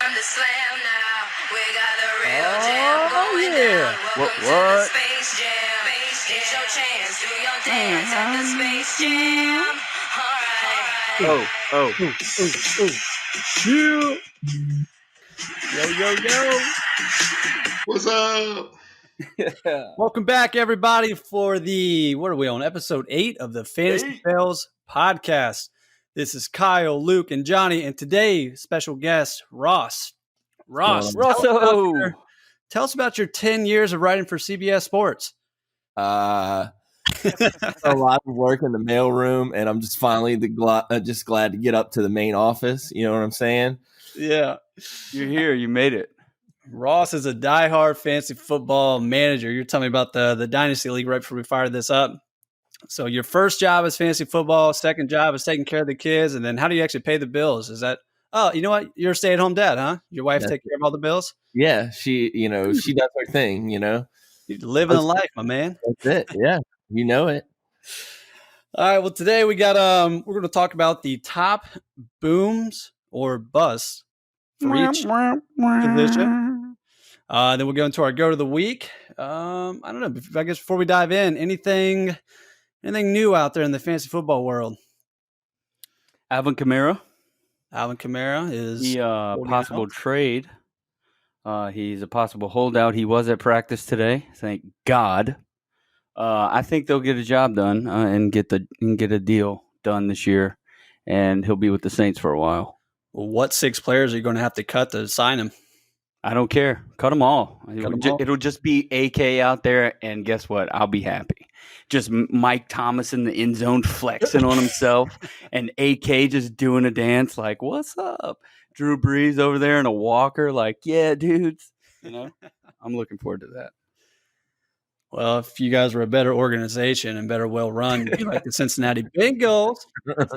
time to slam now. We got the real jam going down. Welcome to the Space Jam. Here's your chance. Do your dance at the Space Jam. All right. Yo. What's up? Welcome back, everybody, for what are we on? Episode 8 of the Fantasy Fails podcast. This is Kyle, Luke, and Johnny, and today, special guest, Ross. Ross, tell us about your 10 years of writing for CBS Sports. A lot of work in the mailroom, and I'm just finally just glad to get up to the main office. You know what I'm saying? Yeah. You're here. You made it. Ross is a diehard fantasy football manager. You're telling me about the Dynasty League right before we fired this up. So your first job is fantasy football, second job is taking care of the kids, and then how do you actually pay the bills? Is that, oh, you know what? You're a stay-at-home dad, huh? Your wife take care of all the bills? Yeah, she does her thing, You're living a life, my man. That's it. Yeah, you know it. All right, well, today we got we're going to talk about the top booms or busts for each position. Then we'll go into our go to the week. I don't know. I guess before we dive in, anything new out there in the fantasy football world? Alvin Kamara is possible trade. He's a possible holdout. He was at practice today. Thank God. I think they'll get a job done and get a deal done this year, and he'll be with the Saints for a while. Well, what 6 players are you going to have to cut to sign him? I don't care. Cut them all. It'll just be AK out there, and guess what? I'll be happy. Just Mike Thomas in the end zone flexing on himself, and AK just doing a dance like, what's up? Drew Brees over there in a walker like, yeah, dudes. I'm looking forward to that. Well, if you guys were a better organization and better well-run, you'd be like the Cincinnati Bengals.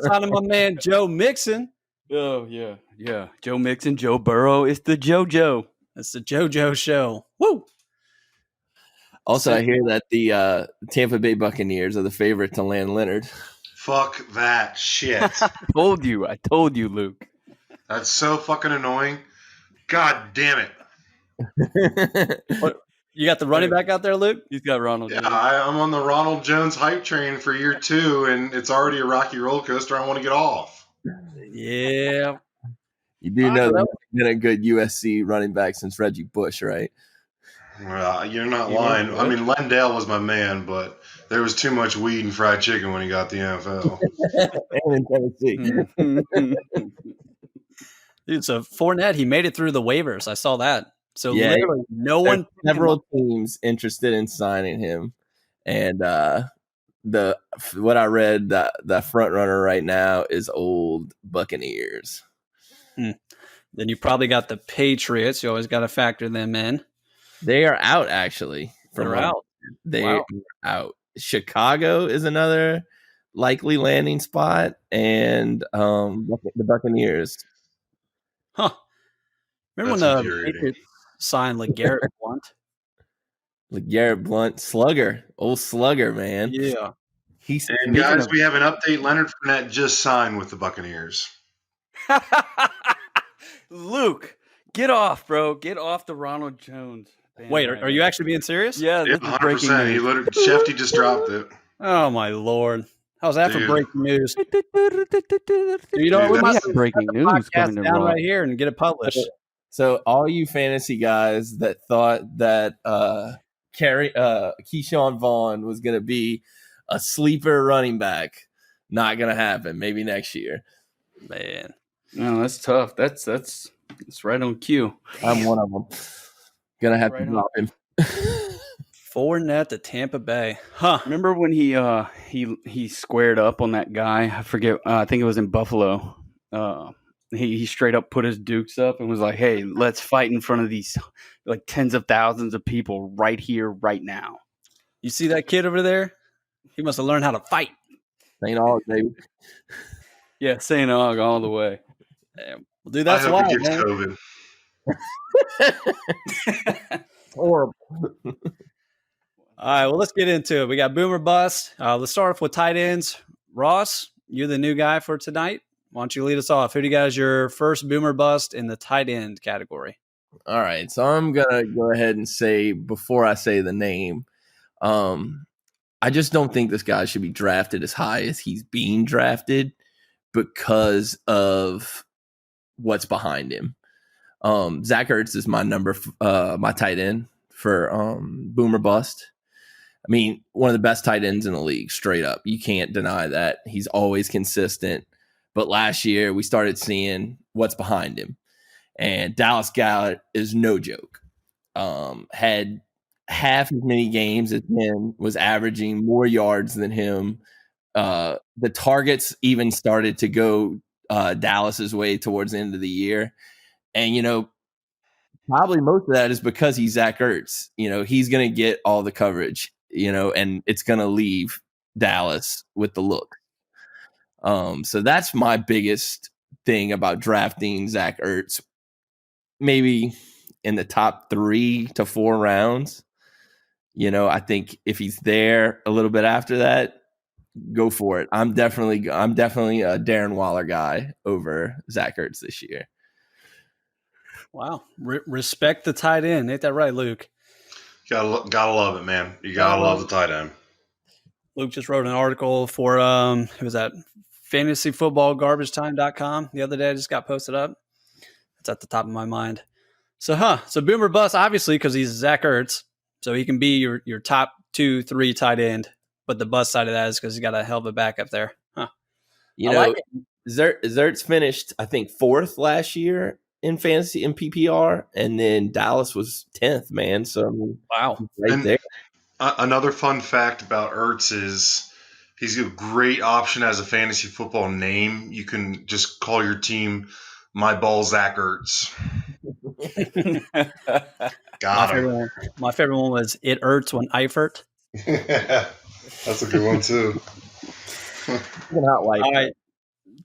Signing my man Joe Mixon. Oh, yeah. Joe Mixon, Joe Burrow. It's the JoJo. It's the JoJo show. Woo! Also, I hear that the Tampa Bay Buccaneers are the favorite to land Leonard. Fuck that shit. I told you, Luke. That's so fucking annoying. God damn it. What, you got the running back out there, Luke? He's got Ronald Yeah, Jones. I'm on the Ronald Jones hype train for year 2, and it's already a rocky roller coaster. I want to get off. Yeah. You do know that he's been a good USC running back since Reggie Bush, right? Well, you're not lying. I mean, Lendale was my man, but there was too much weed and fried chicken when he got the NFL. And in Tennessee. Dude, so Fournette, he made it through the waivers. I saw that. So literally no one. Several teams interested in signing him, and what I read, the front runner right now is old Buccaneers. Then you probably got the Patriots. You always got to factor them in. They are out, actually. They're out. Are out. Chicago is another likely landing spot, and the Buccaneers. Huh. Remember when the Patriots signed LeGarrette Blount? LeGarrette Blount, old slugger, man. Yeah. And guys, we have an update. Leonard Fournette just signed with the Buccaneers. Luke, get off, bro. Get off the Ronald Jones. Wait, are you actually being serious? Yeah, this is breaking 100%. news. He literally, Shefty just dropped it. Oh, my Lord. How's that for breaking news? You know, we might have breaking news coming to down right here and get it published. So all you fantasy guys that thought that Keyshawn Vaughn was going to be a sleeper running back, not going to happen. Maybe next year. Man. No, that's tough. That's right on cue. I'm one of them. Gonna have to drop him. Fournette to Tampa Bay. Huh. Remember when he squared up on that guy? I forget. I think it was in Buffalo. He straight up put his dukes up and was like, "Hey, let's fight in front of these like tens of thousands of people right here, right now." You see that kid over there? He must have learned how to fight. St. Aug, baby. Yeah, St. Aug all the way. Damn. Well, dude, that's why. He gets COVID. Horrible. All right, well, let's get into it. We got Boomer Bust. Let's start off with tight ends. Ross, you're the new guy for tonight. why don't you lead us off? Who do you got as your first boomer bust in the tight end category? All right, so I'm gonna go ahead and say before I say the name, I just don't think this guy should be drafted as high as he's being drafted because of what's behind him. Zach Ertz is my my tight end for boomer bust. I mean, one of the best tight ends in the league, straight up. You can't deny that. He's always consistent. But last year, we started seeing what's behind him. And Dallas Goedert is no joke. Had half as many games as him, was averaging more yards than him. The targets even started to go Dallas's way towards the end of the year. And, probably most of that is because he's Zach Ertz. He's going to get all the coverage, and it's going to leave Dallas with the look. So that's my biggest thing about drafting Zach Ertz. Maybe in the top 3 to 4 rounds. I think if he's there a little bit after that, go for it. I'm definitely a Darren Waller guy over Zach Ertz this year. Wow. Respect the tight end. Ain't that right, Luke? Gotta love it, man. You gotta love the tight end. Luke just wrote an article for who was that? fantasyfootballgarbagetime.com the other day. I just got posted up. It's at the top of my mind. So boomer bust, obviously, because he's Zach Ertz. So he can be your top 2, 3 tight end. But the bust side of that is because he's got a hell of a backup there. Huh. Zertz finished, I think, 4th last year in fantasy in PPR, and then Dallas was 10th, man. So wow, right there. Another fun fact about Ertz is he's a great option as a fantasy football name. You can just call your team My Ball Zach Ertz. Got him. My favorite one was It Ertz When Eifert. That's a good one too. All right,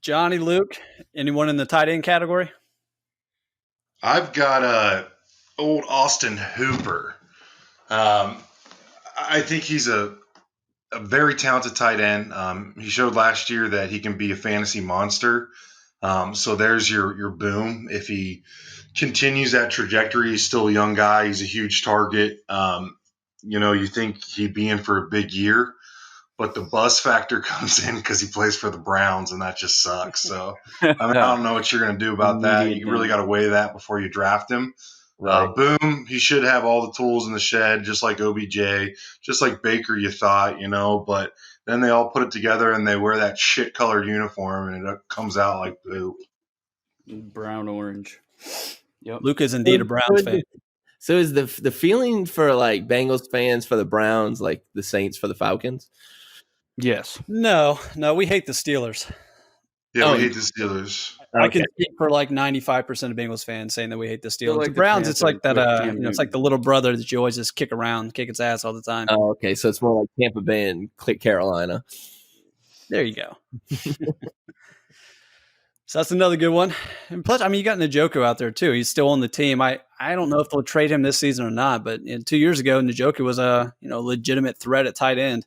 Johnny, Luke, anyone in the tight end category? I've got old Austin Hooper. I think he's a very talented tight end. He showed last year that he can be a fantasy monster. So there's your boom. If he continues that trajectory, he's still a young guy. He's a huge target. You think he'd be in for a big year, but the buzz factor comes in because he plays for the Browns, and that just sucks. So I don't know what you're going to do about that. You really got to weigh that before you draft him. Right. Boom, he should have all the tools in the shed, just like OBJ, just like Baker, you thought, but then they all put it together and they wear that shit-colored uniform, and it comes out like poop. Brown orange. Yep. Luke is indeed a Browns fan. So is the feeling for like Bengals fans for the Browns like the Saints for the Falcons? Yes. No, we hate the Steelers. Yeah, we hate the Steelers. I can speak for like 95% of Bengals fans saying that we hate the Steelers. Like the Browns, it's like that. It's like the little brother that you always just kick around, kick its ass all the time. Oh, okay. So it's more like Tampa Bay and Carolina. There you go. So that's another good one. And plus, you got Njoku out there too. He's still on the team. I don't know if they'll trade him this season or not, but 2 years ago, Njoku was a legitimate threat at tight end.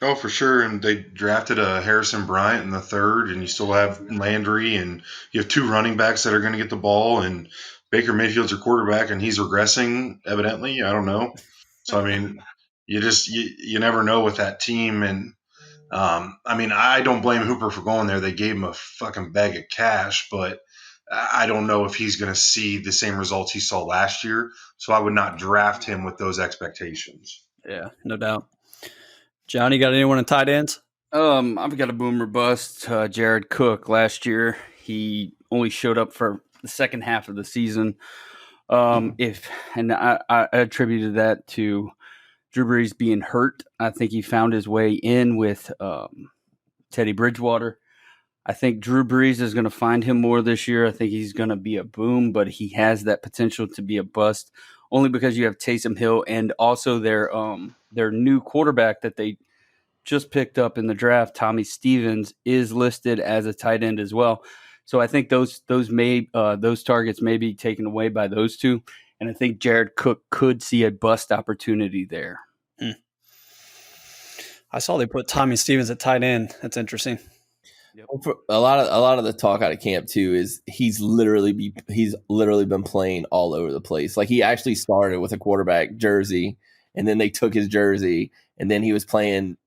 Oh, for sure. And they drafted Harrison Bryant in the 3rd, and you still have Landry, and you have 2 running backs that are going to get the ball, and Baker Mayfield's your quarterback, and he's regressing, evidently. I don't know. So, you never know with that team. And, I don't blame Hooper for going there. They gave him a fucking bag of cash, but I don't know if he's going to see the same results he saw last year. So I would not draft him with those expectations. Yeah, no doubt. Johnny, got anyone in tight ends? I've got a boomer bust. Jared Cook last year, he only showed up for the second half of the season. I attributed that to Drew Brees being hurt. I think he found his way in with Teddy Bridgewater. I think Drew Brees is going to find him more this year. I think he's going to be a boom, but he has that potential to be a bust only because you have Taysom Hill and also their new quarterback that they just picked up in the draft, Tommy Stevens, is listed as a tight end as well. So I think those targets may be taken away by those two, and I think Jared Cook could see a bust opportunity there. I saw they put Tommy Stevens at tight end. That's interesting. Yep. A lot of the talk out of camp too is he's literally been playing all over the place. Like he actually started with a quarterback jersey, and then they took his jersey, and then he was playing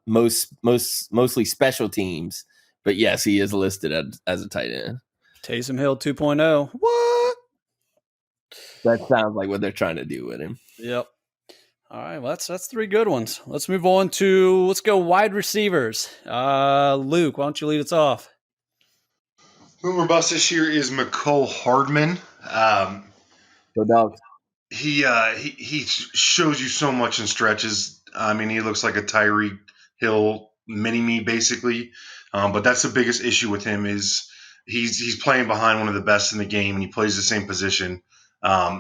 mostly special teams. But yes, he is listed as a tight end. Taysom Hill 2.0. What? That sounds like what they're trying to do with him. Yep. All right, well, that's 3 good ones. Let's move on to let's go wide receivers. Luke, why don't you lead us off? Boomer bust this year is McCole Hardman. Go Dogs. He shows you so much in stretches. I mean, he looks like a Tyreek Hill mini me basically. But that's the biggest issue with him is he's playing behind one of the best in the game, and he plays the same position.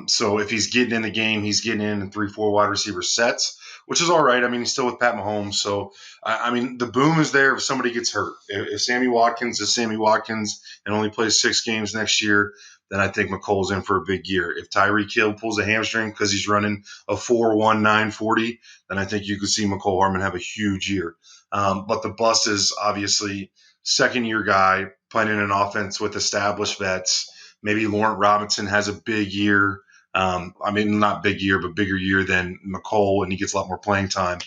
So if he's getting in the game, he's getting in 3-4 wide receiver sets, which is all right. I mean, he's still with Pat Mahomes. So, I mean, the boom is there if somebody gets hurt. If Sammy Watkins is Sammy Watkins and only plays 6 games next year, then I think McColl's in for a big year. If Tyreek Hill pulls a hamstring because he's running a 4.19 40, then I think you could see McCole Hardman have a huge year. But the bust is obviously second-year guy playing in an offense with established vets. Maybe Laurent Robinson has a big year. I mean, not big year, but bigger year than McCole, and he gets a lot more playing time.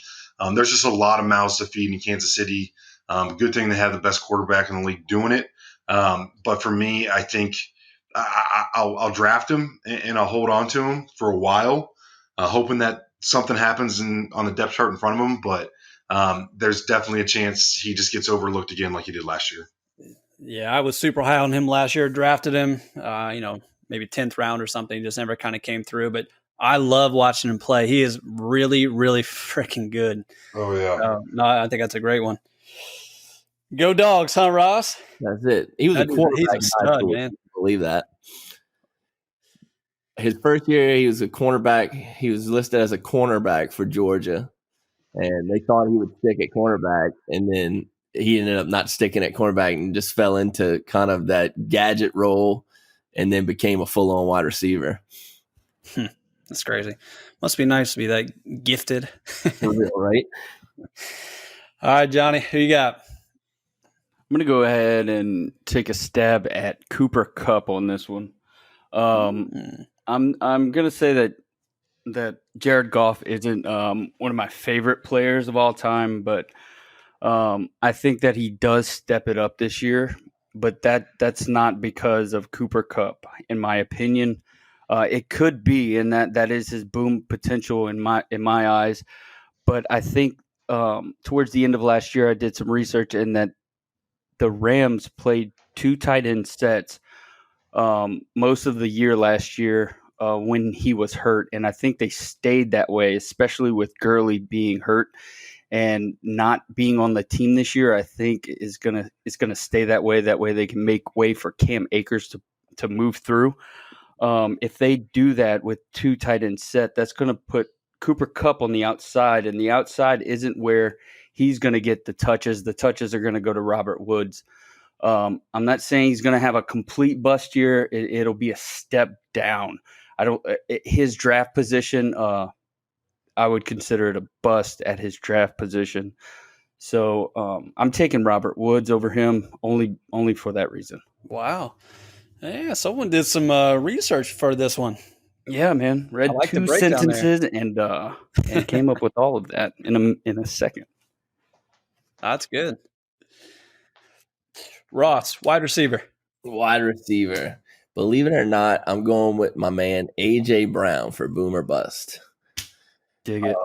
There's just a lot of mouths to feed in Kansas City. Good thing they have the best quarterback in the league doing it. But for me, I think I'll draft him and I'll hold on to him for a while, hoping that something happens on the depth chart in front of him. But there's definitely a chance he just gets overlooked again like he did last year. Yeah, I was super high on him last year. Drafted him, maybe 10th round or something. He just never kind of came through. But I love watching him play. He is really, really freaking good. Oh, yeah. No, I think that's a great one. Go Dogs, huh, Ross? That's it. He was a quarterback. He's a stud, man. Believe that. His first year, he was a cornerback. He was listed as a cornerback for Georgia, and they thought he would stick at cornerback, and then he ended up not sticking at cornerback and just fell into kind of that gadget role and then became a full-on wide receiver. That's crazy. Must be nice to be that gifted. For real, right? All right, Johnny, who you got? I'm going to go ahead and take a stab at Cooper Kupp on this one. I'm going to say that Jared Goff isn't one of my favorite players of all time, but I think that he does step it up this year, but that's not because of Cooper Kupp, in my opinion. It could be, and that is his boom potential in my eyes. But I think towards the end of last year, I did some research, and that the Rams played 2 tight end sets most of the year last year when he was hurt, and I think they stayed that way, especially with Gurley being hurt. And not being on the team this year, I think is gonna stay that way. That way they can make way for Cam Akers to move through. If they do that with 2 tight end set, that's gonna put Cooper Kupp on the outside, and the outside isn't where he's gonna get the touches. The touches are gonna go to Robert Woods. I'm not saying he's gonna have a complete bust year. It'll be a step down. His draft position. I would consider it a bust at his draft position. So I'm taking Robert Woods over him only for that reason. Wow. Yeah, someone did some research for this one. Yeah, man. Read like the 2 breakdown sentences and came up with all of that in a second. That's good. Ross, wide receiver. Wide receiver. Believe it or not, I'm going with my man A.J. Brown for Boomer Bust. Dig it.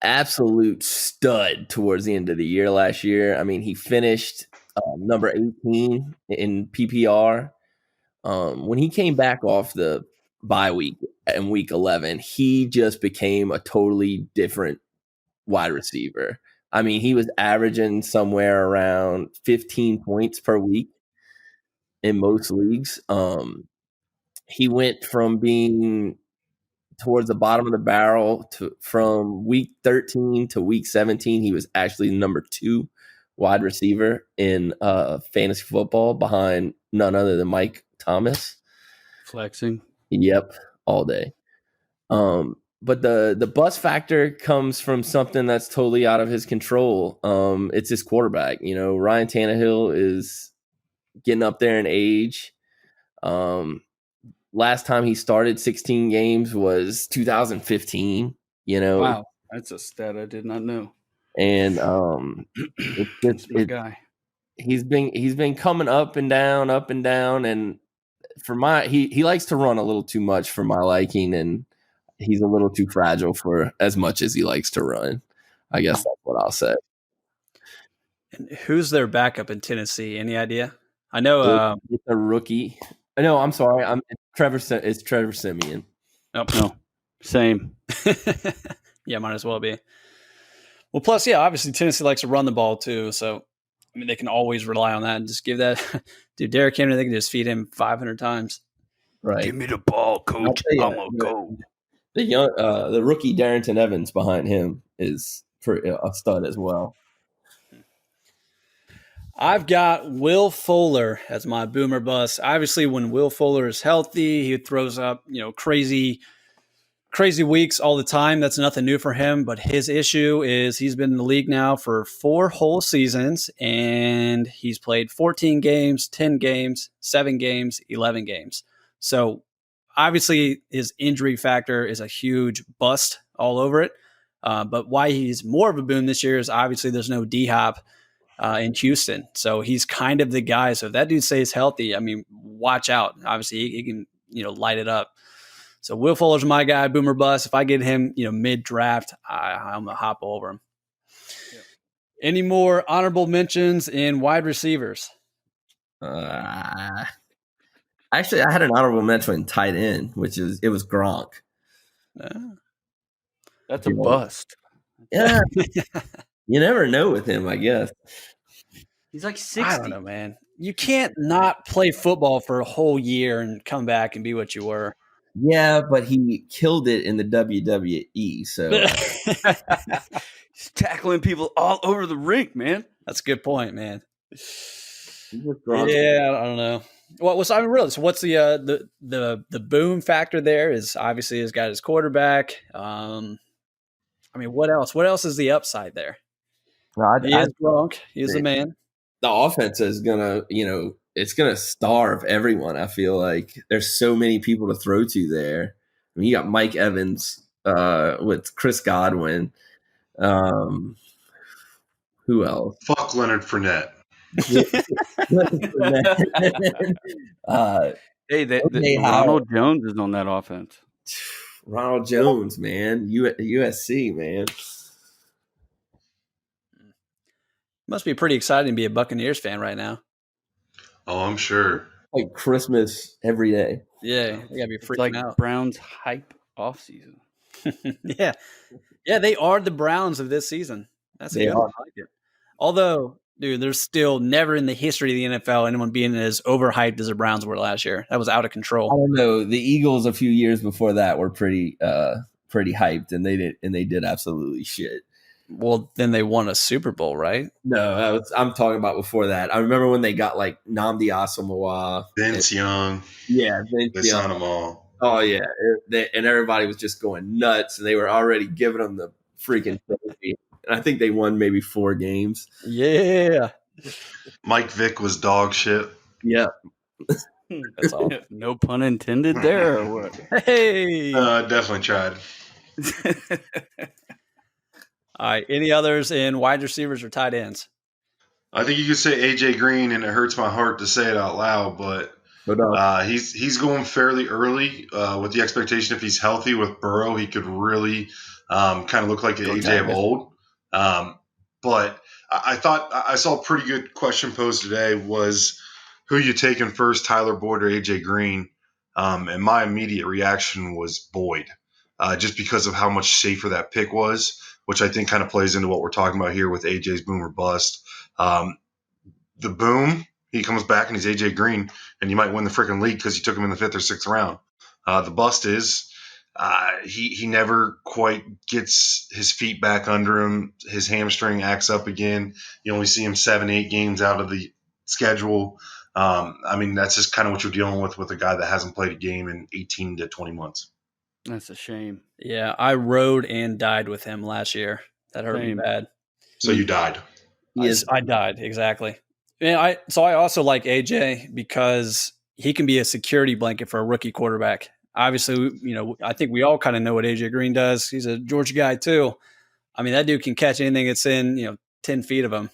Absolute stud towards the end of the year last year. I mean, he finished number 18 in PPR. When he came back off the bye week in week 11, he just became a totally different wide receiver. I mean, he was averaging somewhere around 15 points per week in most leagues. He went from being towards the bottom of the barrel from week 13 to week 17. He was actually number 2 wide receiver in fantasy football behind none other than Mike Thomas. Flexing. Yep, all day. but the bust factor comes from something that's totally out of his control. It's his quarterback. Ryan Tannehill is getting up there in age. Last time he started 16 games was 2015. Wow, that's a stat I did not know. And That's my guy. He's been coming up and down, and he likes to run a little too much for my liking, and he's a little too fragile for as much as he likes to run. I guess that's what I'll say. And who's their backup in Tennessee? Any idea? I know It's a rookie. No, I'm sorry. It's Trevor Siemian. Oh No, same. Yeah, might as well be. Well, plus, yeah, obviously Tennessee likes to run the ball too, so I mean they can always rely on that and just give that. Dude, Derrick Henry, they can just feed him 500 times. Right. Give me the ball, coach. I'm gonna go. The rookie Darrington Evans behind him is a stud as well. I've got Will Fuller as my boomer bust. Obviously, when Will Fuller is healthy, he throws up, crazy weeks all the time. That's nothing new for him. But his issue is he's been in the league now for 4 whole seasons, and he's played 14 games, 10 games, 7 games, 11 games. So obviously, his injury factor is a huge bust all over it. But why he's more of a boom this year is obviously there's no D-Hop in Houston. So he's kind of the guy. So if that dude stays healthy, I mean, watch out. Obviously, he can, light it up. So Will Fuller's my guy, boomer bust. If I get him, mid-draft, I'm going to hop over him. Yeah. Any more honorable mentions in wide receivers? Actually, I had an honorable mention in tight end, it was Gronk. That's a bust. Yeah. You never know with him, I guess. He's like 60. I don't know, man. You can't not play football for a whole year and come back and be what you were. Yeah, but he killed it in the WWE. So he's tackling people all over the rink, man. That's a good point, man. Yeah, I don't know. So what's the boom factor there? Is obviously he's got his quarterback. I mean, what else? What else is the upside there? He is Gronk. He is the man. The offense is gonna, it's gonna starve everyone. I feel like there's so many people to throw to there. I mean, you got Mike Evans with Chris Godwin. Who else? Fuck Leonard Fournette. Hey, Ronald Jones is on that offense. Ronald Jones, man. USC, man. Must be pretty exciting to be a Buccaneers fan right now. Oh, I'm sure. Like Christmas every day. Yeah, they gotta be freaking out. Browns hype off season. Yeah, they are the Browns of this season. That's a good one. I like it. Although, dude, there's still never in the history of the NFL anyone being as overhyped as the Browns were last year. That was out of control. I don't know. The Eagles a few years before that were pretty hyped, and they did absolutely shit. Well, then they won a Super Bowl, right? No, I'm talking about before that. I remember when they got like Nnamdi Asomugha, Vince Young. Yeah, Vince They Young. signed them all. Oh yeah, and everybody was just going nuts, and they were already giving them the freaking trophy. And I think they won maybe 4 games. Yeah. Mike Vick was dog shit. Yeah, that's all. No pun intended there, or what? Hey. Definitely tried. All right. Any others in wide receivers or tight ends? I think you could say AJ Green, and it hurts my heart to say it out loud, but he's going fairly early with the expectation if he's healthy with Burrow, he could really kind of look like the AJ of old. But I thought I saw a pretty good question posed today was who you taking first, Tyler Boyd or AJ Green? And my immediate reaction was Boyd, just because of how much safer that pick was, which I think kind of plays into what we're talking about here with AJ's boom or bust. The boom, he comes back and he's AJ Green, and you might win the freaking league because you took him in the 5th or 6th round. The bust is he never quite gets his feet back under him. His hamstring acts up again. You only see him 7-8 games out of the schedule. I mean, that's just kind of what you're dealing with a guy that hasn't played a game in 18 to 20 months. That's a shame. Yeah, I rode and died with him last year. That hurt me Same. bad. So you died. I died, exactly. And I also like AJ because he can be a security blanket for a rookie quarterback. Obviously, I think we all kind of know what AJ Green does. He's a Georgia guy too. I mean, that dude can catch anything that's in 10 feet of him.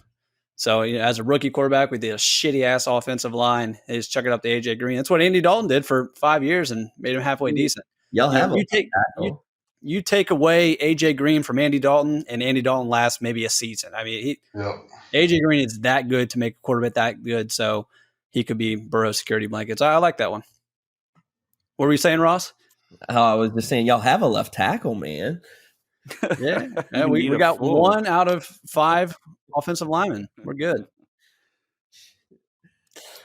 So as a rookie quarterback, we did a shitty ass offensive line. They just chuck it up to AJ Green. That's what Andy Dalton did for 5 years and made him halfway decent. Y'all You know, have you take tackle. you take away AJ Green from Andy Dalton, and Andy Dalton lasts maybe a season. I mean, Yep. AJ Green is that good to make a quarterback that good, so he could be Burrow's security blankets. I like that one. What were you saying, Ross? I was just saying, y'all have a left tackle, man. Yeah, You we need a got full. 1 out of 5 offensive linemen. We're good.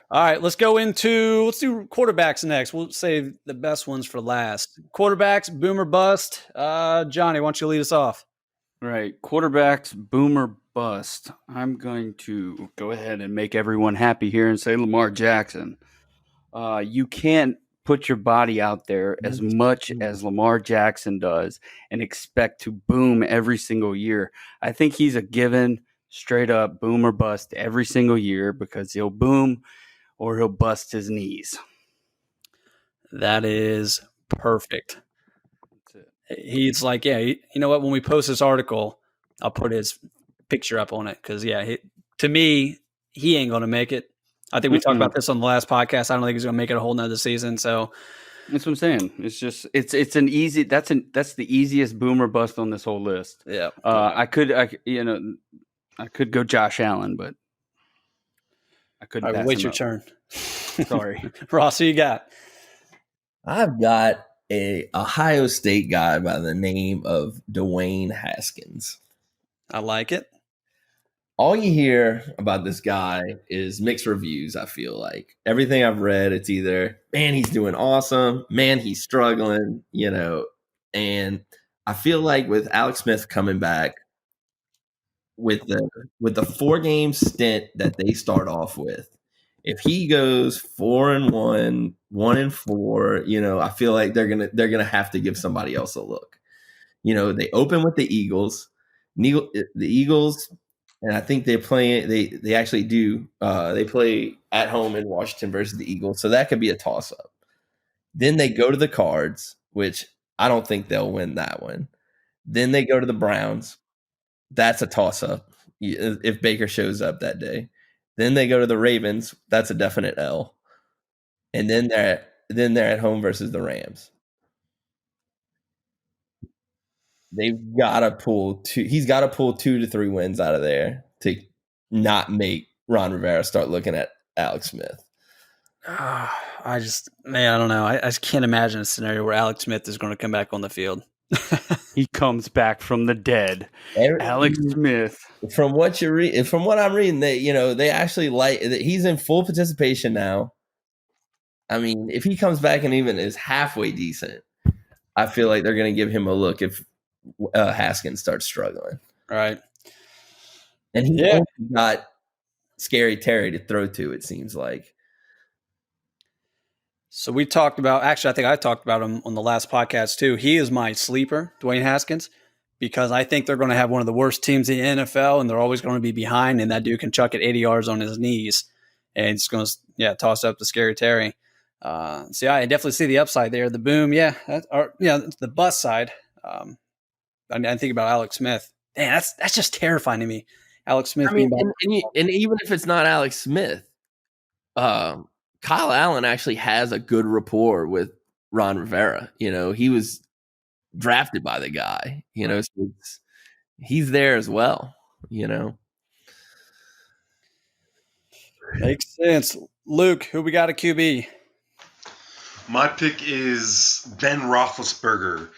All right, let's do quarterbacks next. We'll save the best ones for last. Quarterbacks, boom or bust. Johnny, why don't you lead us off? Right. Quarterbacks, boom or bust. I'm going to go ahead and make everyone happy here and say Lamar Jackson. You can't put your body out there as much as Lamar Jackson does and expect to boom every single year. I think he's a given straight up boom or bust every single year because he'll boom or he'll bust his knees. That is perfect. That's it. He's like, yeah, you know what? When we post this article, I'll put his picture up on it because, to me, he ain't going to make it. I think we talked about this on the last podcast. I don't think he's going to make it a whole nother season. So that's what I'm saying. It's just it's an easy. That's the easiest boom or bust on this whole list. yeah, I could go Josh Allen, but I couldn't. all right, pass wait him your up. turn. Sorry, Ross, who you got? I've got a Ohio State guy by the name of Dwayne Haskins. I like it. All you hear about this guy is mixed reviews, I feel like. Everything I've read, it's either, man, he's doing awesome, man, he's struggling, and I feel like with Alex Smith coming back with the 4-game stint that they start off with, if he goes 4-1, 1-4, I feel like they're gonna have to give somebody else a look. They open with the Eagles. The Eagles, and I think they actually do. They play at home in Washington versus the Eagles, so that could be a toss up. Then they go to the Cards, which I don't think they'll win that one. Then they go to the Browns. That's a toss up if Baker shows up that day. Then they go to the Ravens. That's a definite L. And then they're at home versus the Rams. They've got to pull 2. He's got to pull 2 to 3 wins out of there to not make Ron Rivera start looking at Alex Smith. I don't know. I just can't imagine a scenario where Alex Smith is going to come back on the field. he comes back from the dead. Alex Smith. From what you read, from what I'm reading, they actually like that he's in full participation now. I mean, if he comes back and even is halfway decent, I feel like they're going to give him a look if Haskins starts struggling. Right. And he's only got Scary Terry to throw to, it seems like. So we talked about, actually, I think I talked about him on the last podcast too. He is my sleeper, Dwayne Haskins, because I think they're going to have one of the worst teams in the NFL and they're always going to be behind, and that dude can chuck it 80 yards on his knees and it's going to, toss up to Scary Terry. I definitely see the upside there. The boom, the bust side. I think about Alex Smith. Man, that's just terrifying to me. Alex Smith being back. And even if it's not Alex Smith, Kyle Allen actually has a good rapport with Ron Rivera. He was drafted by the guy, so he's there as well, Makes sense. Luke, who we got at QB? My pick is Ben Roethlisberger.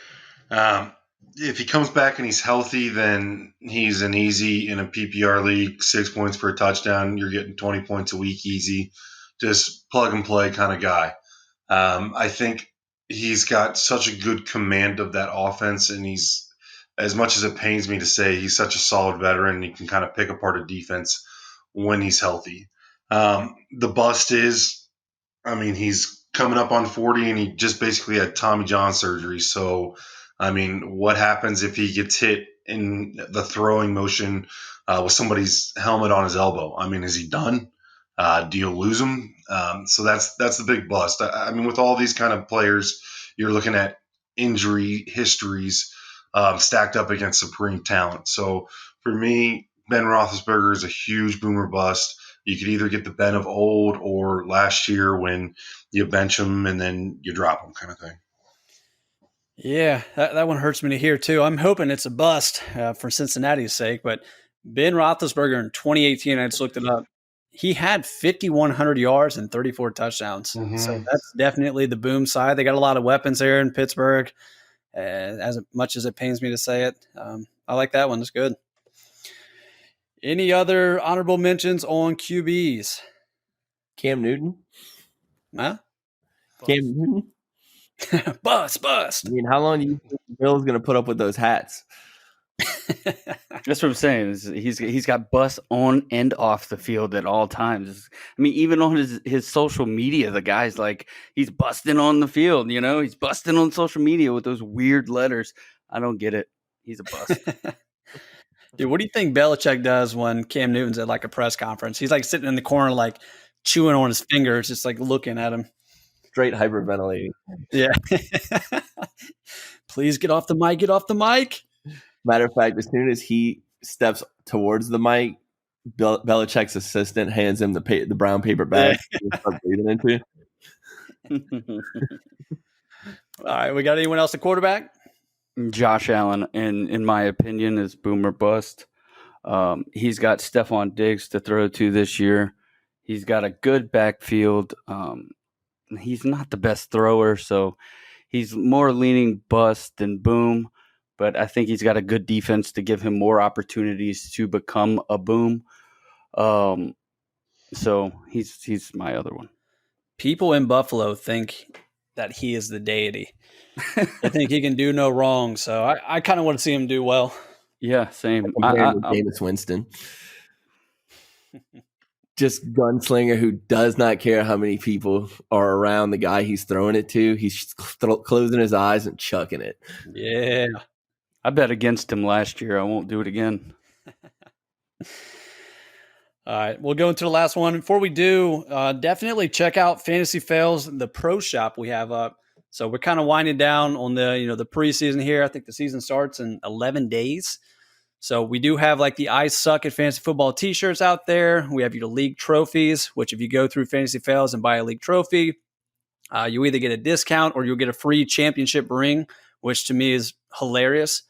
If he comes back and he's healthy, then he's an easy in a PPR league, 6 points for a touchdown. You're getting 20 points a week easy. Just plug and play kind of guy. I think he's got such a good command of that offense, and he's, as much as it pains me to say, he's such a solid veteran. He can kind of pick apart a defense when he's healthy. The bust is, he's coming up on 40, and he just basically had Tommy John surgery. So, I mean, what happens if he gets hit in the throwing motion with somebody's helmet on his elbow? I mean, is he done? Do you lose him? So that's the big bust. I mean, with all these kind of players, you're looking at injury histories stacked up against supreme talent. So for me, Ben Roethlisberger is a huge boomer bust. You could either get the Ben of old or last year when you bench him and then you drop him, kind of thing. Yeah, that one hurts me to hear too. I'm hoping it's a bust for Cincinnati's sake, but Ben Roethlisberger in 2018, I just looked it up. He had 5,100 yards and 34 touchdowns. Mm-hmm. So that's definitely the boom side. They got a lot of weapons there in Pittsburgh. As much as it pains me to say it, I like that one. It's good. Any other honorable mentions on QBs? Cam Newton? Huh? Cam Newton? Bust. I mean, how long do you think Bill's going to put up with those hats? That's what I'm saying. He's got bust on and off the field at all times. I mean, even on his social media, the guy's like, he's busting on the field, you know? He's busting on social media with those weird letters. I don't get it. He's a bust. Dude, what do you think Belichick does when Cam Newton's at like a press conference? He's like sitting in the corner, like chewing on his fingers, just like looking at him. Straight hyperventilating. Yeah. Please get off the mic. Get off the mic. Matter of fact, as soon as he steps towards the mic, Belichick's assistant hands him the brown paper bag to start breathing into. All right. We got anyone else at quarterback? Josh Allen, in my opinion, is boomer bust. He's got Stephon Diggs to throw to this year. He's got a good backfield. He's not the best thrower, so he's more leaning bust than boom. But I think he's got a good defense to give him more opportunities to become a boom. So he's my other one. People in Buffalo think that he is the deity. I think he can do no wrong. So I kind of want to see him do well. Yeah, same. Jameis Winston. Just gunslinger who does not care how many people are around the guy he's throwing it to. He's closing his eyes and chucking it. Yeah. I bet against him last year. I won't do it again. All right, we'll go into the last one. Before we do, definitely check out Fantasy Fails, the pro shop we have up. So we're kind of winding down on the preseason here. I think the season starts in 11 days. So we do have like the I Suck at Fantasy Football t-shirts out there. We have your league trophies, which if you go through Fantasy Fails and buy a league trophy, you either get a discount or you'll get a free championship ring, which to me is hilarious.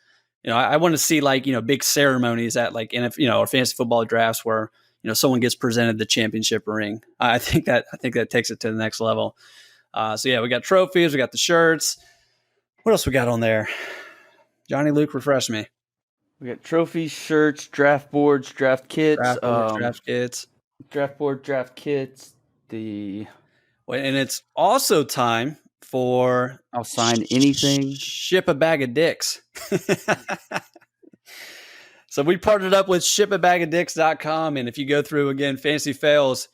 I want to see like, big ceremonies at like, or fantasy football drafts where, someone gets presented the championship ring. I think that takes it to the next level. So yeah, we got trophies, we got the shirts. What else we got on there? Johnny Luke, refresh me. We got trophies, shirts, draft boards, draft kits, draft kits, draft board, draft kits. And it's also time for I'll sign anything. Ship a bag of dicks. So we partnered up with shipabagadicks.com. And if you go through again, Fantasy Fails,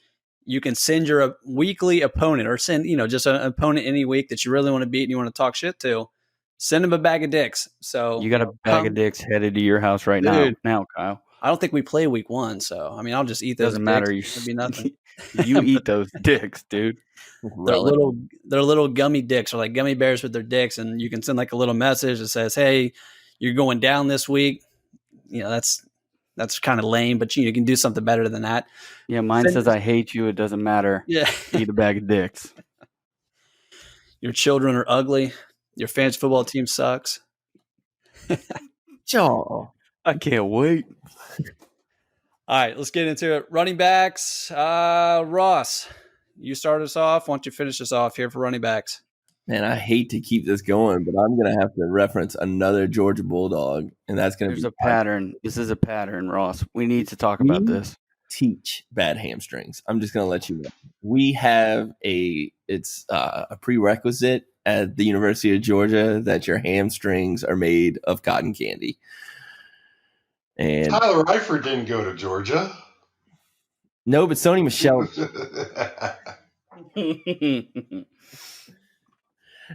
you can send your weekly opponent or send, just an opponent any week that you really want to beat and you want to talk shit to. Send them a bag of dicks. So you got a bag of dicks headed to your house right now, Kyle. I don't think we play week 1. So, I'll just eat those. Doesn't matter. It'd be nothing. You eat those dicks, dude. They're little gummy dicks, or like gummy bears with their dicks. And you can send like a little message that says, hey, you're going down this week. That's kind of lame, but you can do something better than that. Yeah, mine says I hate you. It doesn't matter. Yeah. Eat a bag of dicks. Your children are ugly. Your fantasy football team sucks. Jaw. I can't wait. All right, let's get into it. Running backs. Ross, you start us off. Why don't you finish us off here for running backs? Man, I hate to keep this going, but I'm going to have to reference another Georgia Bulldog, and that's going to be... There's a pattern. This is a pattern, Ross. We need to talk about this. Teach bad hamstrings. I'm just going to let you know. We have a prerequisite at the University of Georgia that your hamstrings are made of cotton candy. And Tyler Eifert didn't go to Georgia. No, but Sony Michel... I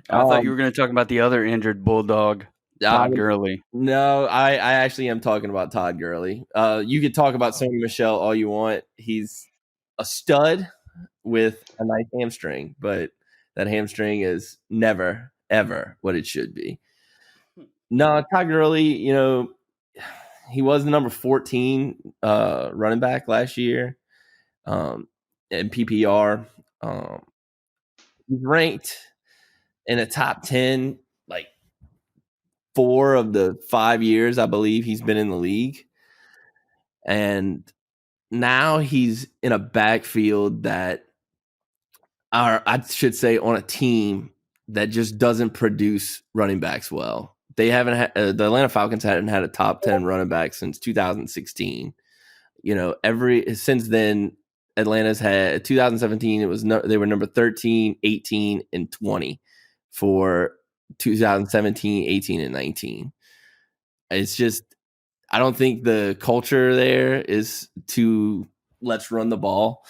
thought you were going to talk about the other injured Bulldog, Todd Gurley. No, I actually am talking about Todd Gurley. You could talk about Sony Michel all you want. He's a stud with a nice hamstring, but that hamstring is never, ever what it should be. No, Todd Gurley, he was the number 14 running back last year in PPR. He's ranked in a top 10 like 4 of the 5 years I believe he's been in the league. And now he's in a backfield that I should say on a team that just doesn't produce running backs well. They haven't had the Atlanta Falcons hadn't had a top 10 running back since 2016. Since then Atlanta's had 2017 they were number 13, 18 and 20 for 2017, 18 and 19. It's just I don't think the culture there is to let's run the ball.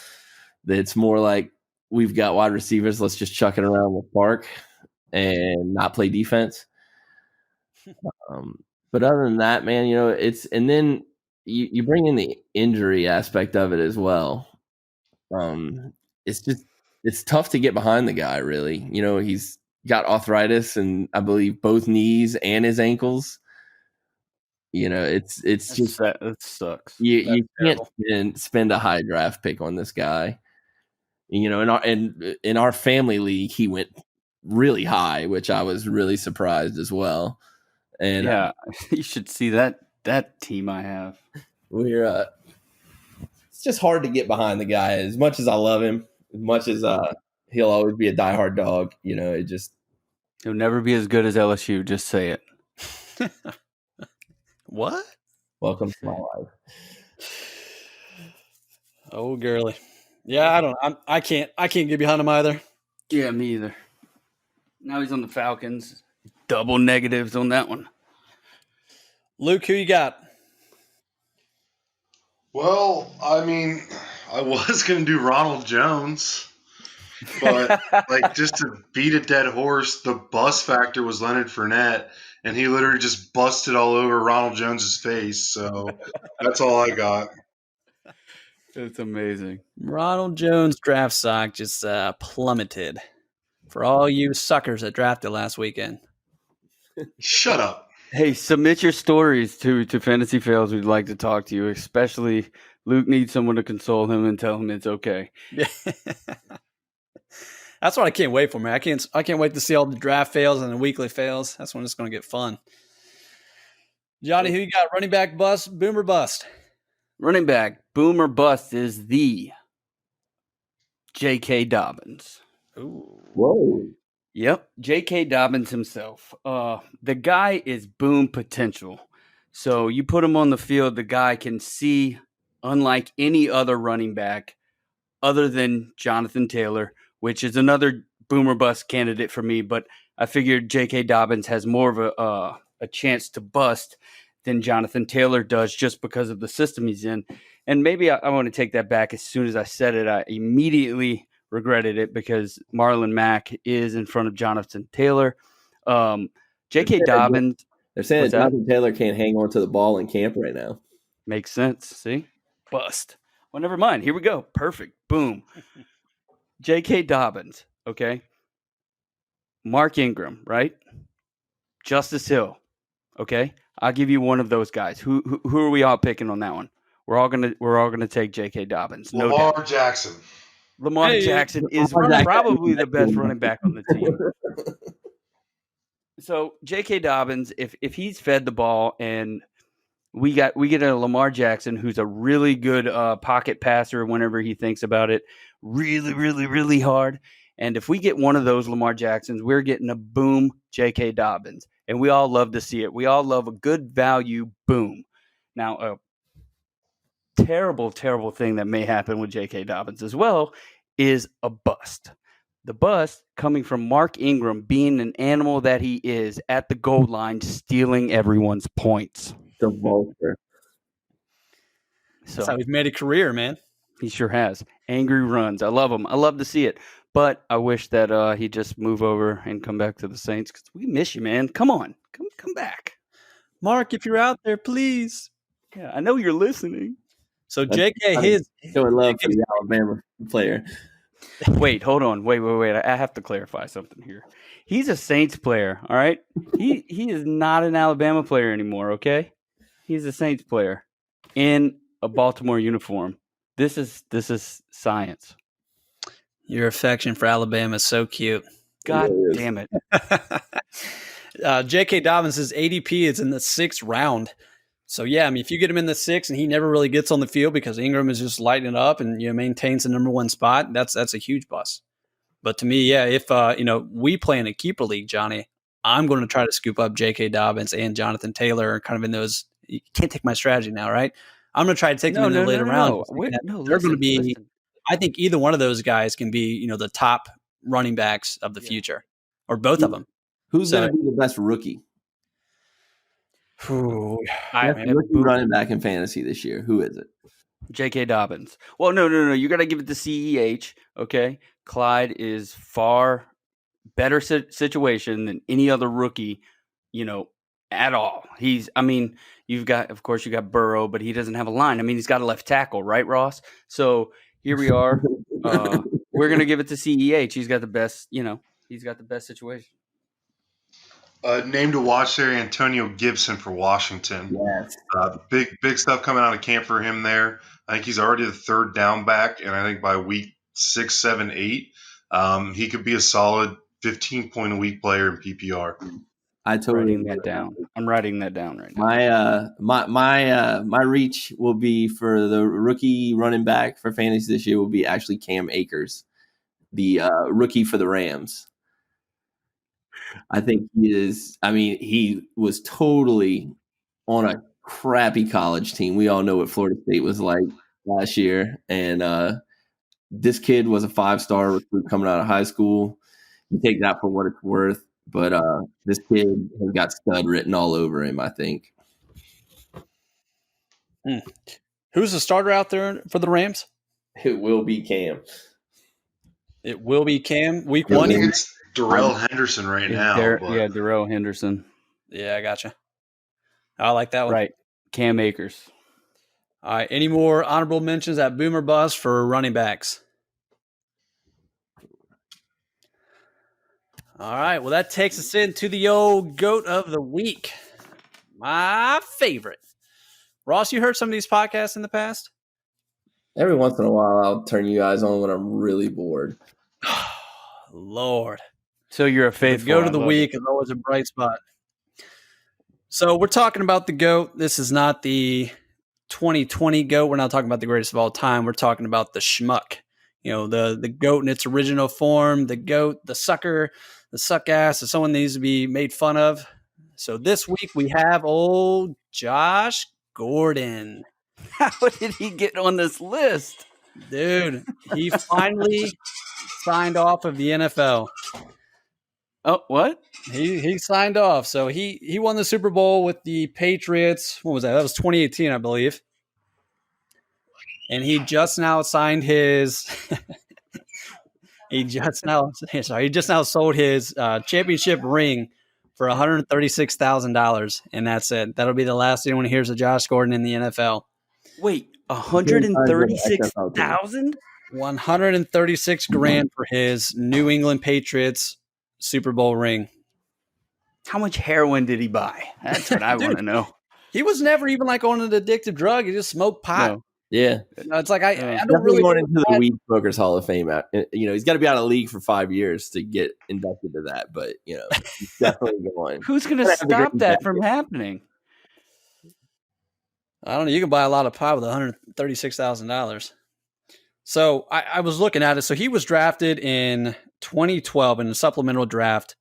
It's more like we've got wide receivers. Let's just chuck it around the park and not play defense. But other than that, man, and then you bring in the injury aspect of it as well. It's tough to get behind the guy, really. He's got arthritis and I believe both knees and his ankles. It's just that sucks. You can't spend a high draft pick on this guy. In our family league, he went really high, which I was really surprised as well. And yeah, you should see that team I have. We're it's just hard to get behind the guy. As much as I love him, as much as he'll always be a diehard dog. He'll never be as good as LSU. Just say it. What? Welcome to my life. Oh, Gurley. Yeah, I can't get behind him either. Yeah, me either. Now he's on the Falcons. Double negatives on that one. Luke, who you got? Well, I mean, I was going to do Ronald Jones, but just to beat a dead horse, the bust factor was Leonard Fournette, and he literally just busted all over Ronald Jones's face. So that's all I got. It's amazing. Ronald Jones draft stock just plummeted for all you suckers that drafted last weekend. Shut up. Hey, submit your stories to Fantasy Fails. We'd like to talk to you, especially Luke needs someone to console him and tell him it's okay. That's what I can't wait for, man. I can't wait to see all the draft fails and the weekly fails. That's when it's going to get fun. Johnny, who you got? Running back bust, boom or bust? Running back, boom or bust is the J.K. Dobbins. Ooh. Whoa. Yep, J.K. Dobbins himself. The guy is boom potential. So you put him on the field, the guy can see, unlike any other running back other than Jonathan Taylor, which is another boom or bust candidate for me. But I figured J.K. Dobbins has more of a chance to bust than Jonathan Taylor does just because of the system he's in. And maybe I want to take that back. As soon as I said it, I immediately regretted it because Marlon Mack is in front of Jonathan Taylor. J.K. Dobbins. They're saying that Jonathan Taylor can't hang on to the ball in camp right now. Makes sense. See? Bust. Well, never mind. Here we go. Perfect. Boom. J.K. Dobbins. Okay. Mark Ingram, right? Justice Hill. Okay. I'll give you one of those guys. Who are we all picking on that one? We're all gonna take J.K. Dobbins. No Lamar doubt. Jackson. Lamar Jackson is probably the best running back on the team. So J.K. Dobbins, if he's fed the ball and we get a Lamar Jackson who's a really good pocket passer whenever he thinks about it, really, really, really hard. And if we get one of those Lamar Jacksons, we're getting a boom J.K. Dobbins. And we all love to see it. We all love a good value boom. Now, a terrible, terrible thing that may happen with J.K. Dobbins as well is a bust. The bust coming from Mark Ingram being an animal that he is at the goal line, stealing everyone's points. The vulture. That's how he's made a career, man. He sure has. Angry runs. I love him. I love to see it. But I wish that he'd just move over and come back to the Saints because we miss you, man. Come on, come back. Mark, if you're out there, please. Yeah, I know you're listening. So JK, showing love for the Alabama player. Wait, hold on. Wait. I have to clarify something here. He's a Saints player, all right? He is not an Alabama player anymore, okay? He's a Saints player in a Baltimore uniform. This is science. Your affection for Alabama is so cute. God damn it. J.K. Dobbins' ADP is in the 6th round. So, yeah, I mean, if you get him in the 6th and he never really gets on the field because Ingram is just lighting it up and maintains the number 1 spot, that's a huge bust. But to me, yeah, if we play in a keeper league, Johnny, I'm going to try to scoop up J.K. Dobbins and Jonathan Taylor kind of in those. You can't take my strategy now, right? I'm going to try to take them in the later rounds. They're going to be. Listen. I think either one of those guys can be, the top running backs of the future, or both of them. Who's going to be the best rookie? Rookie running back in fantasy this year. Who is it? J.K. Dobbins. Well, no. You got to give it to CEH. Okay, Clyde is far better situation than any other rookie, at all. You got Burrow, but he doesn't have a line. I mean, he's got a left tackle, right, Ross? So here we are. We're going to give it to CEH. He's got the best, he's got the best situation. Name to watch there, Antonio Gibson for Washington. Yes. Big stuff coming out of camp for him there. I think he's already the 3rd down back, and I think by week 6, 7, 8, he could be a solid 15-point a week player in PPR. I totally writing that down. I'm writing that down right now. My reach will be for the rookie running back for fantasy this year will be actually Cam Akers, the rookie for the Rams. I think he is. I mean, he was totally on a crappy college team. We all know what Florida State was like last year, and this kid was a 5-star recruit coming out of high school. You take that for what it's worth. But this kid has got stud written all over him, I think. Who's the starter out there for the Rams? It will be Cam. It will be Cam week 1. I think it's Darrell Henderson right now. Darrell Henderson. Yeah, I gotcha. I like that one. Right. Cam Akers. All right. Any more honorable mentions at boom or bust for running backs? All right, well, that takes us into the old GOAT of the week. My favorite. Ross, you heard some of these podcasts in the past? Every once in a while, I'll turn you guys on when I'm really bored. Lord. So you're a faithful. The GOAT of the week is always a bright spot. So we're talking about the GOAT. This is not the 2020 GOAT. We're not talking about the greatest of all time. We're talking about the schmuck. The GOAT in its original form, the GOAT, the sucker, the suck ass, if someone needs to be made fun of. So this week we have old Josh Gordon. How did he get on this list? Dude, he finally signed off of the NFL. Oh, what? He signed off. So he won the Super Bowl with the Patriots. What was that? That was 2018, I believe. And he just now signed his he just now sold his championship ring for $136,000, and that's it. That'll be the last anyone hears of Josh Gordon in the NFL. Wait, 136,000? 136 grand for his New England Patriots Super Bowl ring. How much heroin did he buy? That's what I want to know. He was never even like on an addictive drug. He just smoked pot. No. Yeah, it's like I don't really going into the Weed Smokers Hall of Fame. He's got to be out of the league for 5 years to get inducted to that. But he's definitely going. Who's going to stop that from happening? I don't know. You can buy a lot of pot with $136,000. So I was looking at it. So he was drafted in 2012 in a supplemental draft.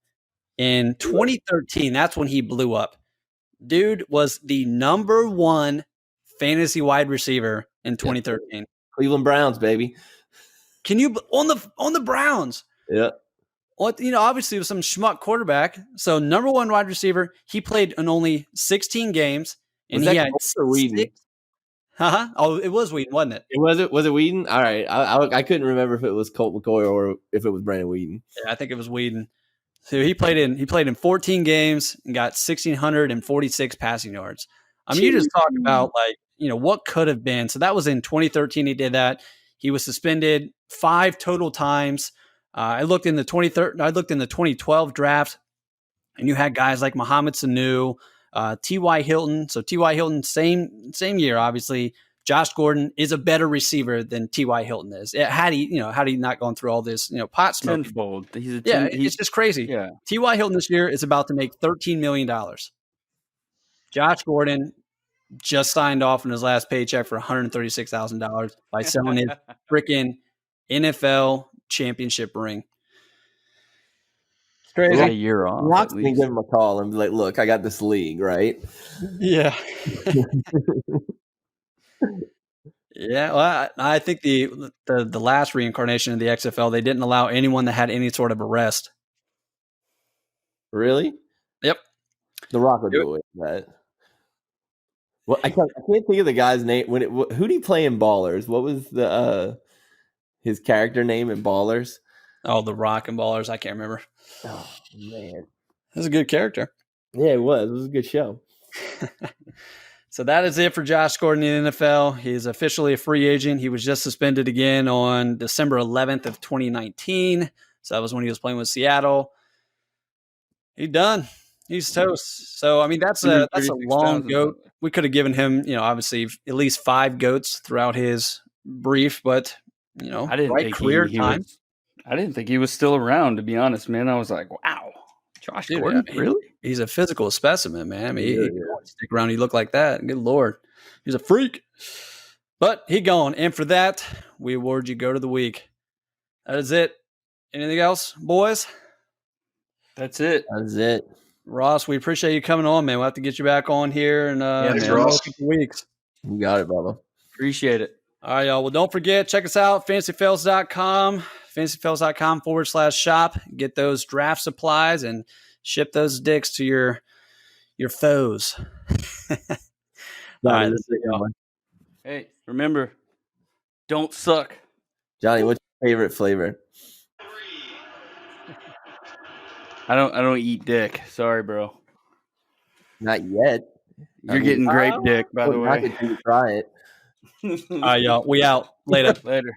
In 2013, that's when he blew up. Dude was the number 1 fantasy wide receiver in 2013. Cleveland Browns, baby. Can you on the Browns? Yeah. Well, obviously it was some schmuck quarterback. So number 1 wide receiver. He played in only 16 games, and he had Oh, it was Wheaton, wasn't it? Was it Whedon? All right, I couldn't remember if it was Colt McCoy or if it was Brandon Whedon. Yeah, I think it was Wheaton. So he played in 14 games and got 1,646 passing yards. I mean, you just talk about what could have been. So that was in 2013. He did that. He was suspended 5 total times. I looked in the 2012 draft, and you had guys like Mohamed Sanu, T.Y. Hilton. So T.Y. Hilton, same year, obviously. Josh Gordon is a better receiver than T.Y. Hilton is. Had he not gone through all this, pot smoke. Tenfold. It's just crazy. Yeah. T.Y. Hilton this year is about to make $13 million. Josh Gordon just signed off on his last paycheck for $136,000 by selling his freaking NFL championship ring. It's crazy. A year off. Rock's gonna give him a call and be like, "Look, I got this league, right?" Yeah. Yeah, well, I think the last reincarnation of the XFL, they didn't allow anyone that had any sort of arrest. Really? Yep. The Rock would do it. That. Well, I can't think of the guy's name. Who did he play in Ballers? What was his character name in Ballers? Oh, the Rock and Ballers. I can't remember. Oh man, that's a good character. Yeah, it was. It was a good show. So that is it for Josh Gordon in the NFL. He's officially a free agent. He was just suspended again on December 11th of 2019. So that was when he was playing with Seattle. He's done. He's toast. So I mean, that's a long goat. We could have given him, obviously at least 5 goats throughout his brief, but I didn't think career time. I didn't think he was still around, to be honest, man. I was like, wow, Josh Gordon, really? He's a physical specimen, man. I mean, he won't stick around. He look like that. Good Lord, he's a freak. But he gone, and for that, we award you Goat of the Week. That is it. Anything else, boys? That's it. That's it. Ross, we appreciate you coming on, man. We'll have to get you back on here and thanks, Ross. weeks. You got it, Bubba. Appreciate it. All right, y'all. Well, don't forget, check us out, fantasyfails.com, fantasyfails.com/shop. Get those draft supplies and ship those dicks to your foes. All right, that's it, y'all. Hey, remember, don't suck. Johnny, what's your favorite flavor? I don't eat dick. Sorry, bro. Not yet. You're getting grape dick, by the way. I could try it. All right, y'all. We out. Later. Later.